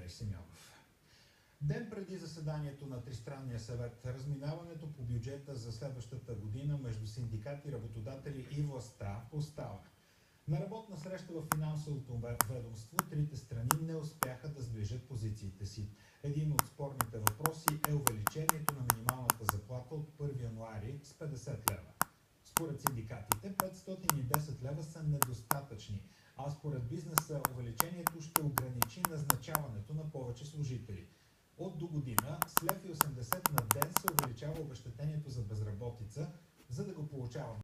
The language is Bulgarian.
Валери Симеонов. Ден преди заседанието на Тристранния съвет, разминаването по бюджета за следващата година между синдикати, работодатели и властта остава. На работна среща в финансовото ведомство трите страни не успяха да сближат позициите си. Един от спорните въпроси е увеличението на минималната заплата от 1 януари с 50 лева. Според синдикатите 510 лева са недостатъчни, а според бизнеса увеличението ще ограничи назначаването на повече служители. От до година с 1,80 лв. на ден се увеличава обезщетението за безработица, за да го получава